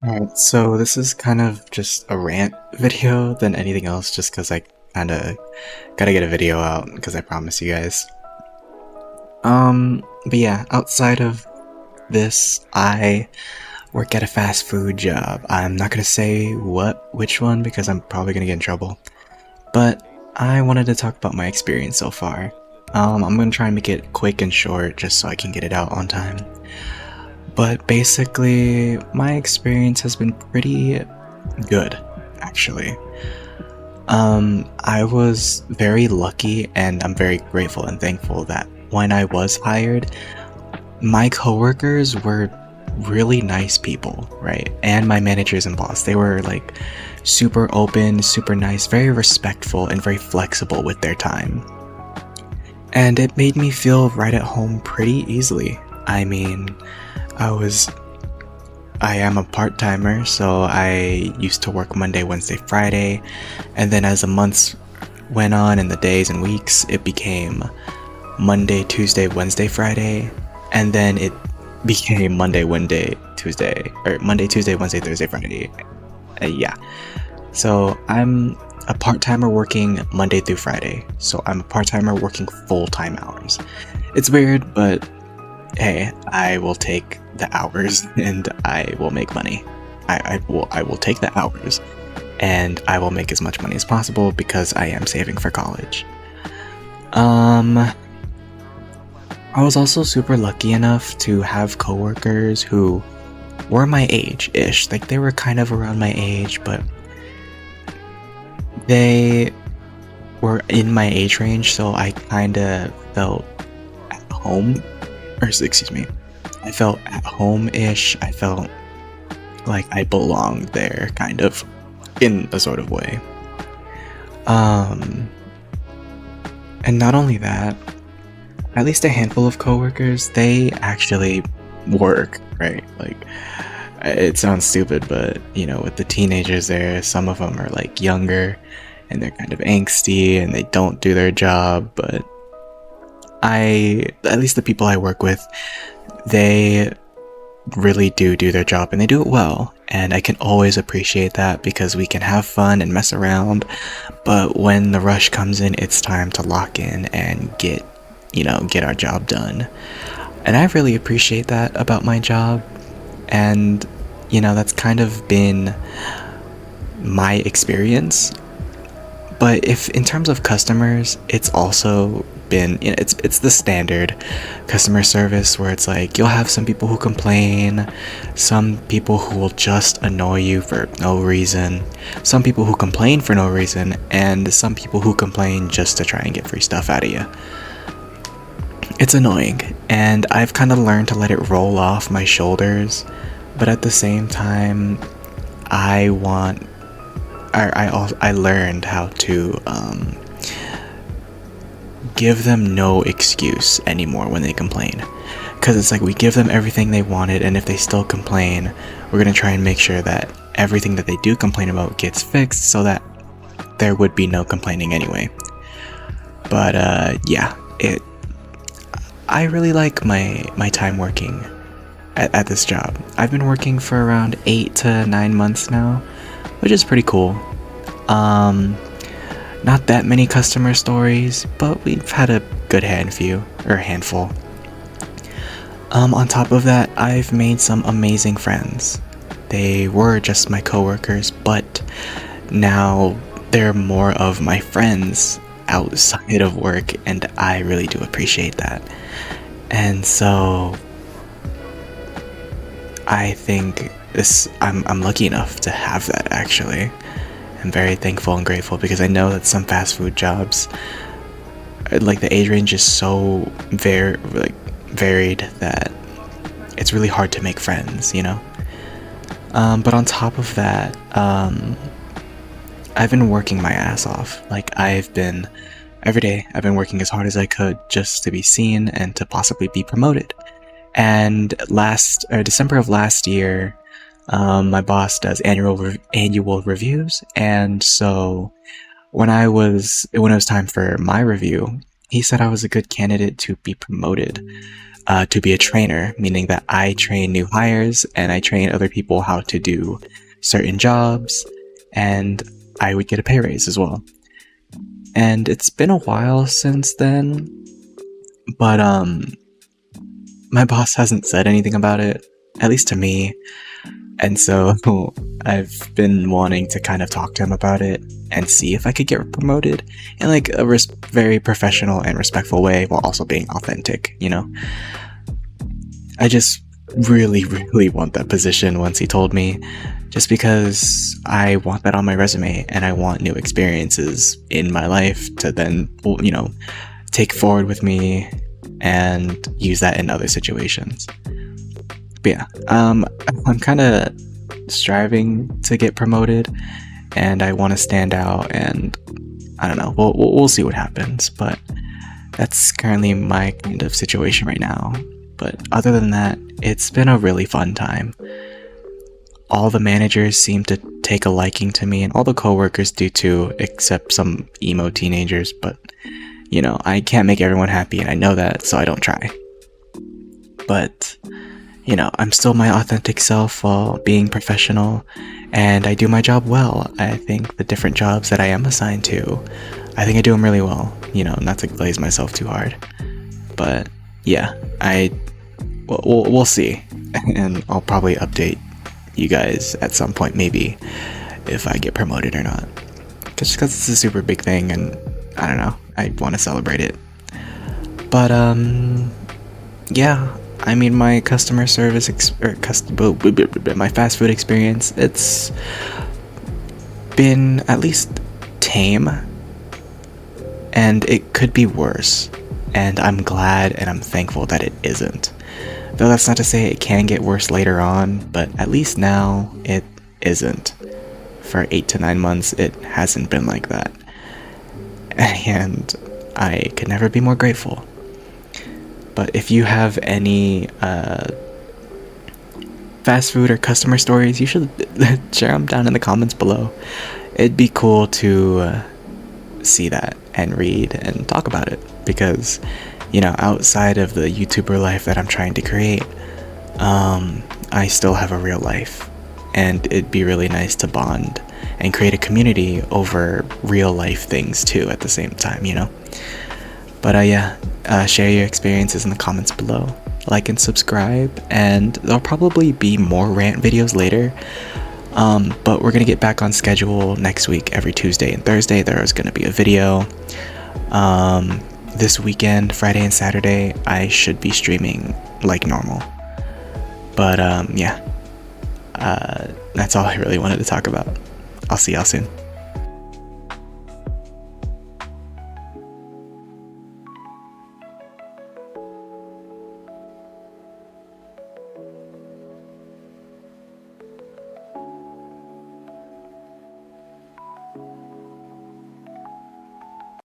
Alright, so this is kind of just a rant video than anything else, just because I kind of gotta get a video out, because I promised you guys. But yeah, outside of this, I work at a fast food job. I'm not gonna say which one, because I'm probably gonna get in trouble. But I wanted to talk about my experience so far. I'm gonna try and make it quick and short, just so I can get it out on time. But basically, my experience has been pretty good, actually. I was very lucky and I'm very grateful and thankful that when I was hired, my coworkers were really nice people, right? And my managers and boss, they were like super open, super nice, very respectful, and very flexible with their time. And it made me feel right at home pretty easily. I mean, I was I am a part-timer, so I used to work Monday, Wednesday, Friday, and then as the months went on and the days and weeks, it became Monday, Tuesday, Wednesday, Friday, and then it became Monday, Wednesday, Tuesday, or Monday, Tuesday, Wednesday, Thursday, Friday. Yeah. So I'm a part-timer working Monday through Friday. So I'm a part-timer working full-time hours. It's weird, but hey, I will take the hours and I will make money. I will take the hours and I will make as much money as possible because I am saving for college. I was also super lucky enough to have coworkers who were my age-ish. Like they were kind of around my age, but they were in my age range, so I kind of felt at home. Or excuse me, I felt at home-ish. I felt like I belonged there, kind of, in a sort of way. And not only that, at least a handful of coworkers, they actually work, right? Like, it sounds stupid, but you know, with the teenagers there, some of them are like younger and they're kind of angsty and they don't do their job, but at least the people I work with, they really do their job and they do it well. And I can always appreciate that because we can have fun and mess around. But when the rush comes in, it's time to lock in and get our job done. And I really appreciate that about my job. And, that's kind of been my experience. But if in terms of customers, it's also been, it's the standard customer service where it's like you'll have some people who complain, some people who will just annoy you for no reason, some people who complain for no reason, and some people who complain just to try and get free stuff out of you. It's annoying, and I've kind of learned to let it roll off my shoulders, but at the same time, I want I learned how to give them no excuse anymore when they complain. Because it's like we give them everything they wanted, and if they still complain, we're going to try and make sure that everything that they do complain about gets fixed so that there would be no complaining anyway. But yeah, I really like my time working at this job. I've been working for around 8 to 9 months now, which is pretty cool. Not that many customer stories, but we've had a good handful. On top of that, I've made some amazing friends. They were just my coworkers, but now they're more of my friends outside of work, and I really do appreciate that. And so I think I'm lucky enough to have that, actually. I'm very thankful and grateful because I know that some fast food jobs, like the age range is so varied that it's really hard to make friends, But on top of that, I've been working my ass off. Like every day, I've been working as hard as I could just to be seen and to possibly be promoted. And December of last year, my boss does annual reviews, and so when it was time for my review, he said I was a good candidate to be promoted. to be a trainer, meaning that I train new hires and I train other people how to do certain jobs, and I would get a pay raise as well. And it's been a while since then, but my boss hasn't said anything about it, at least to me. And so I've been wanting to kind of talk to him about it and see if I could get promoted in like a very professional and respectful way while also being authentic, you know? I just really, really want that position once he told me, just because I want that on my resume and I want new experiences in my life to then, you know, take forward with me and use that in other situations. But yeah, I'm kind of striving to get promoted, and I want to stand out, and I don't know, we'll see what happens, but that's currently my kind of situation right now. But other than that, it's been a really fun time. All the managers seem to take a liking to me, and all the coworkers do too, except some emo teenagers, but you know, I can't make everyone happy, and I know that, so I don't try. But you know, I'm still my authentic self while being professional, and I do my job well. I think the different jobs that I am assigned to, I think I do them really well, you know, not to glaze myself too hard. But yeah, we'll see, and I'll probably update you guys at some point, maybe, if I get promoted or not. Just because it's a super big thing, and I don't know, I want to celebrate it. But yeah, I mean, my customer service my fast food experience, it's been at least tame, and it could be worse, and I'm glad and I'm thankful that it isn't. Though that's not to say it can get worse later on, but at least now it isn't. For 8 to 9 months, it hasn't been like that, and I could never be more grateful. But if you have any fast food or customer stories, you should share them down in the comments below. It'd be cool to see that and read and talk about it, because, you know, outside of the YouTuber life that I'm trying to create, I still have a real life, and it'd be really nice to bond and create a community over real life things too at the same time, you know? But yeah, share your experiences in the comments below, like and subscribe, and there'll probably be more rant videos later, but we're gonna get back on schedule next week. Every Tuesday and Thursday there is gonna be a video. This weekend, Friday and Saturday, I should be streaming like normal. But yeah, that's all I really wanted to talk about. I'll see y'all soon.